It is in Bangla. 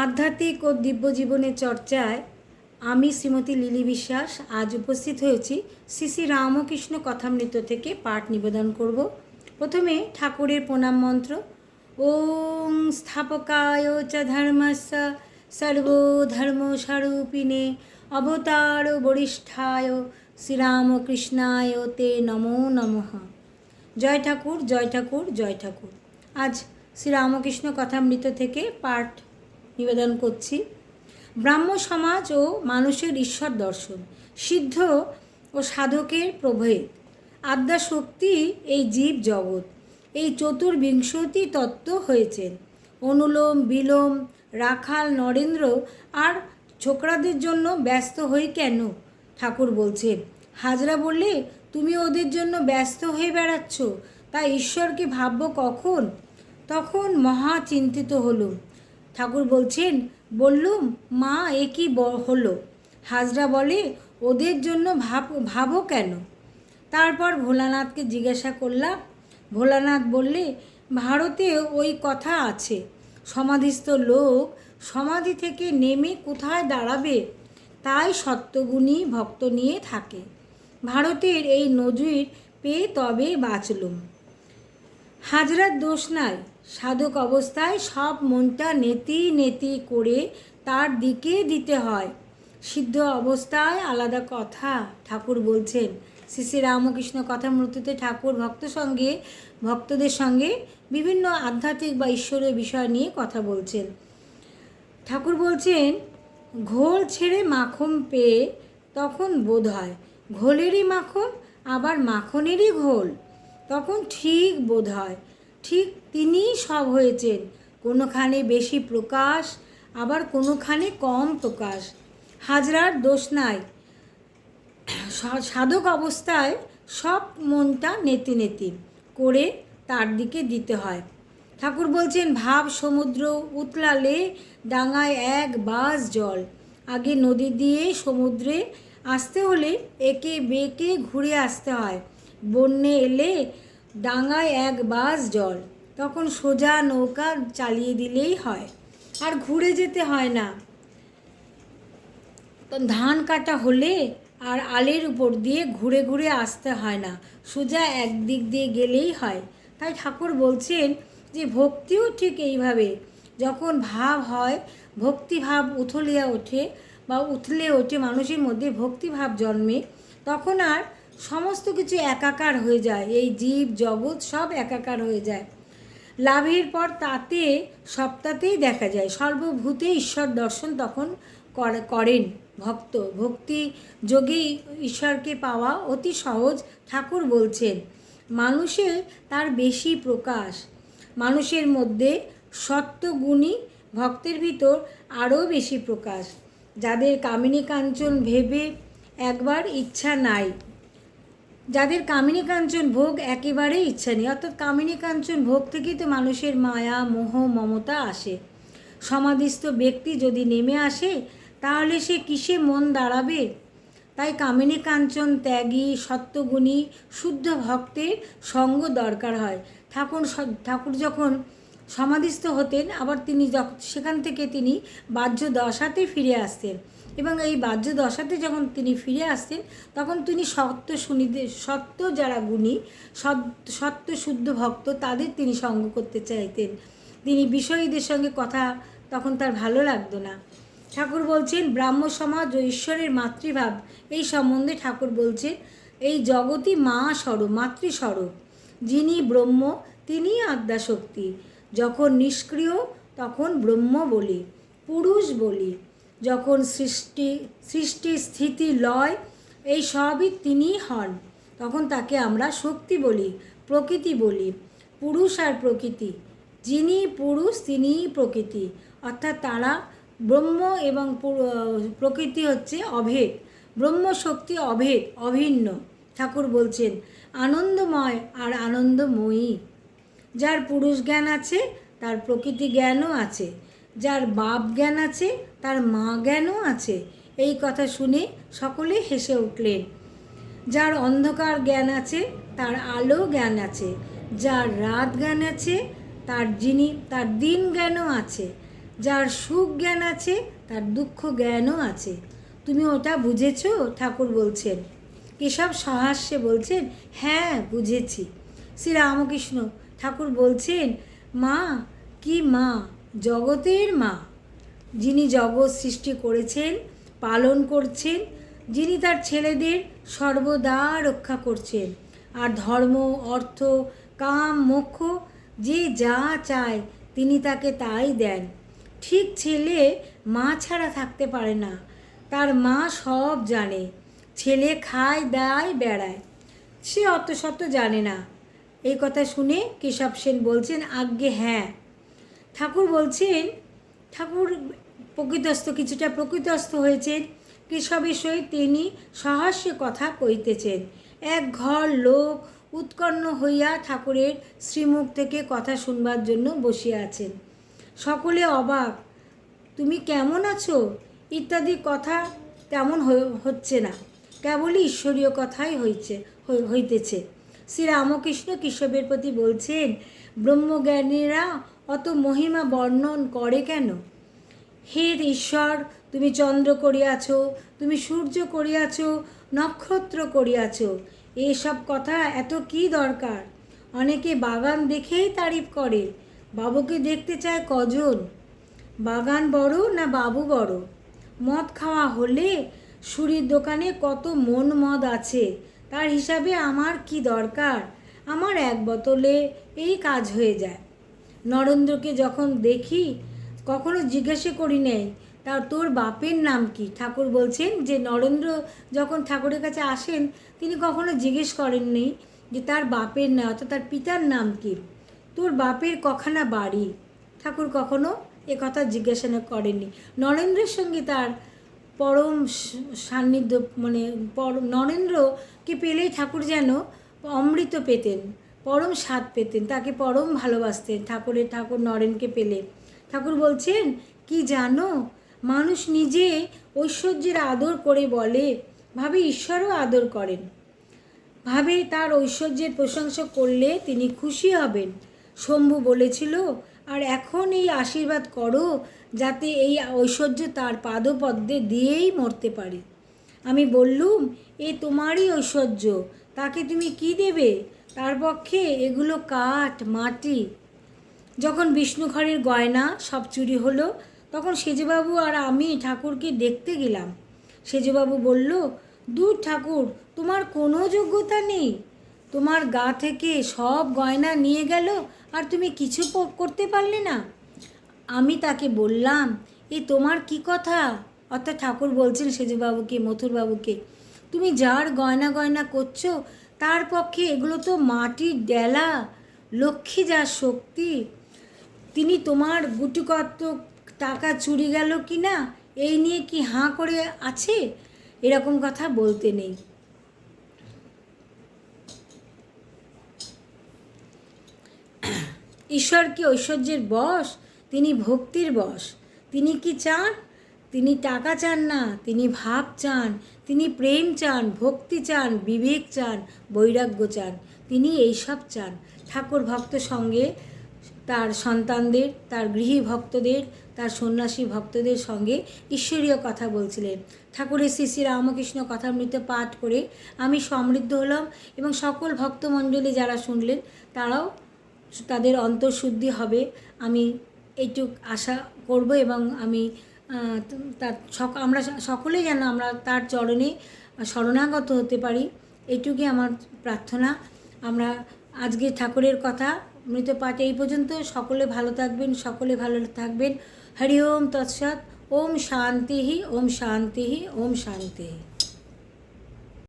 আধ্যাত্মিক ও দিব্য জীবনের চর্চায় আমি শ্রীমতী লিলি বিশ্বাস আজ উপস্থিত হয়েছি শ্রী শ্রী রামকৃষ্ণ কথামৃত থেকে পাঠ নিবেদন করব। প্রথমে ঠাকুরের প্রণাম মন্ত্র। ওং স্থাপকায় চ ধর্মস্য সর্বধর্মস্বরূপিণে অবতার বরিষ্ঠায় শ্রীরামকৃষ্ণায় তে নমো নমঃ। জয় ঠাকুর, জয় ঠাকুর, জয় ঠাকুর। আজ শ্রীরামকৃষ্ণ কথামৃত থেকে পাঠ নিবেদন করছি। ব্রাহ্ম সমাজ ও মানুষের ঈশ্বর দর্শন, সিদ্ধ ও সাধকের প্রভেদ, আদ্যা শক্তি এই জীব জগৎ, এই চতুর্বিংশতি তত্ত্ব হয়েছেন। অনুলোম বিলোম রাখাল নরেন্দ্র আর ছোকরাদের জন্য ব্যস্ত হই কেন? ঠাকুর বলছেন, হাজরা বললে তুমি ওদের জন্য ব্যস্ত হয়ে বেড়াচ্ছ, তা ঈশ্বরকে ভাববো কখন? তখন মহা চিন্তিত হলুম। ঠাকুর বলছেন, বললুম মা এ কি হলো? হাজরা বলে, ওদের জন্য ভাবো কেন? তারপর ভোলানাথকে জিজ্ঞাসা করলাম। ভোলানাথ বললে, ভারতে ওই কথা আছে, সমাধিস্থ লোক সমাধি থেকে নেমে কোথায় দাঁড়াবে, তাই সত্যগুণী ভক্ত নিয়ে থাকে। ভারতের এই নজির পেয়ে তবে বাঁচলুম। হাজরার দোষ নাই, সাধক অবস্থায় সব মনটা নেতি নেতি করে তার দিকে দিতে হয়। সিদ্ধ অবস্থায় আলাদা কথা। ঠাকুর বলছেন, শ্রী শ্রী রামকৃষ্ণ কথামৃততে ঠাকুর ভক্তদের সঙ্গে বিভিন্ন আধ্যাত্মিক বা ঈশ্বরীয় বিষয় নিয়ে কথা বলছেন। ঠাকুর বলছেন, ঘোল ছেড়ে মাখন পেয়ে তখন বোধ হয় ঘোলেরই মাখন, আবার মাখনেরই ঘোল, তখন ঠিক বোধ হয় ঠিক তিনিই সব হয়েছেন। কোনোখানে বেশি প্রকাশ, আবার কোনোখানে কম প্রকাশ। হাজরার দোষ নাই, সাধক অবস্থায় সব মনটা নেতি নেতি করে তার দিকে দিতে হয়। ঠাকুর বলছেন, ভাব সমুদ্র উতলালে ডাঙায় এক বাস জল। আগে নদী দিয়ে সমুদ্রে আসতে হলে একে বেঁকে ঘুরে আসতে হয়। বন্যে এলে ডাঙায় এক বাস জল, তখন সোজা নৌকা চালিয়ে দিলেই হয়, আর ঘুরে যেতে হয় না। ধান কাটা হলে আর আলের উপর দিয়ে ঘুরে ঘুরে আসতে হয় না, সোজা একদিক দিয়ে গেলেই হয়। তাই ঠাকুর বলছেন যে ভক্তিও ঠিক এইভাবে, যখন ভাব হয়, ভক্তিভাব উথলিয়া ওঠে বা উথলে ওঠে, মানুষের মধ্যে ভক্তিভাব জন্মে, তখন আর সমস্ত কিছু একাকার হয়ে যায়। এই জীব জগৎ সব একাকার হয়ে যায়। লাভের পর তাতে সবটাতেই দেখা যায়, সর্বভূতে ঈশ্বর দর্শন তখন করেন ভক্ত। ভক্তি যোগেই ঈশ্বরকে পাওয়া অতি সহজ। ঠাকুর বলছেন, মানুষে তার বেশি প্রকাশ। মানুষের মধ্যে সত্যগুণী ভক্তের ভিতর আরও বেশি প্রকাশ। যাদের কামিনী কাঞ্চন ভেবে একবার ইচ্ছা নাই, যাদের কামিনী কাঞ্চন ভোগ একেবারেই ইচ্ছা নেই, অর্থাৎ কামিনী কাঞ্চন ভোগ থেকেই তো মানুষের মায়া মোহ মমতা আসে। সমাধিস্থ ব্যক্তি যদি নেমে আসে, তাহলে সে কিসে মন দাঁড়াবে? তাই কামিনী কাঞ্চন ত্যাগী সত্যগুণী শুদ্ধ ভক্তের সঙ্গ দরকার হয়। ঠাকুর যখন সমাধিস্থ হতেন, আবার তিনি সেখান থেকে তিনি বাহ্য দশাতে ফিরে আসতেন, এবং এই বাহ্য দশাতে যখন তিনি ফিরে আসতেন, তখন তিনি সত্য যারা গুণী, সত্য শুদ্ধ ভক্ত, তাদের তিনি সঙ্গ করতে চাইতেন। তিনি বিষয়ীদের সঙ্গে কথা তখন তার ভালো লাগতো না। ঠাকুর বলছেন, ব্রাহ্ম সমাজ ও ঈশ্বরের মাতৃভাব এই সম্বন্ধে ঠাকুর বলছেন, এই জগৎই মা স্বরূপ, মাতৃস্বরূপ। যিনি ব্রহ্ম তিনিই আদ্যাশক্তি। যখন নিষ্ক্রিয় তখন ব্রহ্ম বলি, পুরুষ বলি। যখন সৃষ্টি স্থিতি লয় এই সবই তিনিই হন, তখন তাকে আমরা শক্তি বলি, প্রকৃতি বলি। পুরুষ আর প্রকৃতি, যিনি পুরুষ তিনিই প্রকৃতি, অর্থাৎ তারা ব্রহ্ম এবং প্রকৃতি হচ্ছে অভেদ। ব্রহ্ম শক্তি অভেদ, অভিন্ন। ঠাকুর বলছেন, আনন্দময় আর আনন্দময়ী। যার পুরুষ জ্ঞান আছে তার প্রকৃতি জ্ঞানও আছে, যার বাপ জ্ঞান আছে তার মা জ্ঞানও আছে। এই কথা শুনে সকলে হেসে উঠলেন। যার অন্ধকার জ্ঞান আছে তার আলো জ্ঞান আছে, যার রাত জ্ঞান আছে তার দিন জ্ঞানও আছে, যার সুখ জ্ঞান আছে তার দুঃখ জ্ঞানও আছে। তুমি ওটা বুঝেছো? ঠাকুর বলছেন। কেশব সহাস্যে বলছেন, হ্যাঁ বুঝেছি। শ্রীরামকৃষ্ণ ঠাকুর বলছেন, মা কি মা? জগতের মা, যিনি জগৎ সৃষ্টি করেছেন, পালন করছেন, যিনি তার ছেলেদের সর্বদা রক্ষা করছেন। আর ধর্ম, অর্থ, কাম, মোক্ষ যে যা চায় তিনি তাকে তাই দেন। ঠিক ছেলে মা ছাড়া থাকতে পারে না, তার মা সব জানে। ছেলে খায় দায় বেড়ায়, সে অত শত জানে না। এই কথা শুনে কেশব সেন বলছেন, আজ্ঞে হ্যাঁ। ঠাকুর বলছেন, ঠাকুর প্রকৃতস্থ, কিছুটা প্রকৃতস্থ হয়েছেন। কেশবের সহিত তিনি সহাস্যে কথা কইতেছেন। এক ঘর লোক উৎকণ্ঠ হইয়া ঠাকুরের শ্রীমুখ থেকে কথা শুনবার জন্য বসিয়া আছেন। সকলে অবাক, তুমি কেমন আছো ইত্যাদি কথা তেমন হচ্ছে না, কেবলই ঈশ্বরীয় কথাই হইতেছে। শ্রীরামকৃষ্ণ কেশবের প্রতি বলছেন, ব্রহ্মজ্ঞানীরা অত মহিমা বর্ণন করে কেন? হে ঈশ্বর, তুমি চন্দ্র করিয়াছ, তুমি সূর্য করিয়াছ, নক্ষত্র করিয়াছ, এসব কথা এত কি দরকার? অনেকে বাগান দেখেই তারিফ করে। বাবুকে দেখতে চায় কজন? বাগান বড় না বাবু বড়? মদ খাওয়া হলে সুরির দোকানে কত মন মদ আছে, তার হিসাবে আমার কি দরকার? আমার এক বোতলে এই কাজ হয়ে যায়। নরেন্দ্রকে যখন দেখি কখনো জিজ্ঞাসা করি নেই তোর বাপের নাম কি। ঠাকুর বলছেন যে নরেন্দ্র যখন ঠাকুরের কাছে আসেন তিনি কখনো জিজ্ঞেস করেননি যে তার বাপের নাম, অর্থাৎ তার পিতার নাম কি, তোর বাপের কখানা বাড়ি। ঠাকুর কখনো এ কথা জিজ্ঞাসা করেননি। নরেন্দ্রের সঙ্গে তার পরম সান্নিধ্য, মানে নরেন্দ্রকে পেলেই ঠাকুর যেন অমৃত পেতেন, পরম স্বাদ পেতেন, তাকে পরম ভালোবাসতেন ঠাকুর নরেনকে পেলে। ঠাকুর বলছেন, কি জানো, মানুষ নিজে ঐশ্বর্যের আদর করে বলে, ভাবে ঈশ্বরও আদর করেন, ভাবে তার ঐশ্বর্যের প্রশংসা করলে তিনি খুশি হবেন। শম্ভু বলেছিল, আর এখন এই আশীর্বাদ করো যাতে এই ঐশ্বর্য তার পাদপদ্মে দিয়েই মরতে পারে। আমি বললুম, এ তোমারই ঐশ্বর্য, তাকে তুমি কি দেবে? তার পক্ষে এগুলো কাঠ, মাটি। যখন বিষ্ণু ঘরের গয়না সব চুরি হলো তখন সেজবাবু আর আমি ঠাকুরকে দেখতে গেলাম। সেজবাবু বলল, দূর ঠাকুর, তোমার কোনো যোগ্যতা নেই, তোমার গা থেকে সব গয়না নিয়ে গেল আর তুমি কিছু করতে পারলে না। আমি তাকে বললাম, এ তোমার কি কথা? অর্থাৎ ঠাকুর বলছেন সেজবাবুকে, মথুরবাবুকে, তুমি যার গয়না করছো তার পক্ষে এগুলো তো মাটির ডেলা, লক্ষ্মী যার শক্তি, তিনি তোমার গুটিকত টাকা চুরি গেল কি না এই নিয়ে কি হাঁ করে আছে? এরকম কথা বলতে নেই। ঈশ্বর কি ঐশ্বর্যের বশ? তিনি ভক্তির বশ। তিনি কি চান? তিনি টাকা চান না, তিনি ভাব চান, তিনি প্রেম চান, ভক্তি চান, বিবেক চান, বৈরাগ্য চান, তিনি এইসব চান। ঠাকুর ভক্ত সঙ্গে তার সন্তানদের, তার গৃহী ভক্তদের, তার সন্ন্যাসী ভক্তদের সঙ্গে ঈশ্বরীয় কথা বলছিলেন। ঠাকুরের শ্রী শ্রী রামকৃষ্ণ কথামৃত পাঠ করে আমি সমৃদ্ধ হলাম এবং সকল ভক্তমণ্ডলী যারা শুনলেন তারাও তাদের অন্তঃশুদ্ধি হবে, আমি এইটুক আশা করব। এবং আমি আমরা সকলেই যেন আমরা তার চরণে শরণাগত হতে পারি, এইটুকুই আমার প্রার্থনা। আমরা আজকে ঠাকুরের কথা মৃত পাঠ এই পর্যন্ত। সকলে ভালো থাকবেন, সকলে ভালো থাকবেন। হরি ওম তৎসৎ। ওম শান্তি, ওম শান্তি, ওম শান্তি।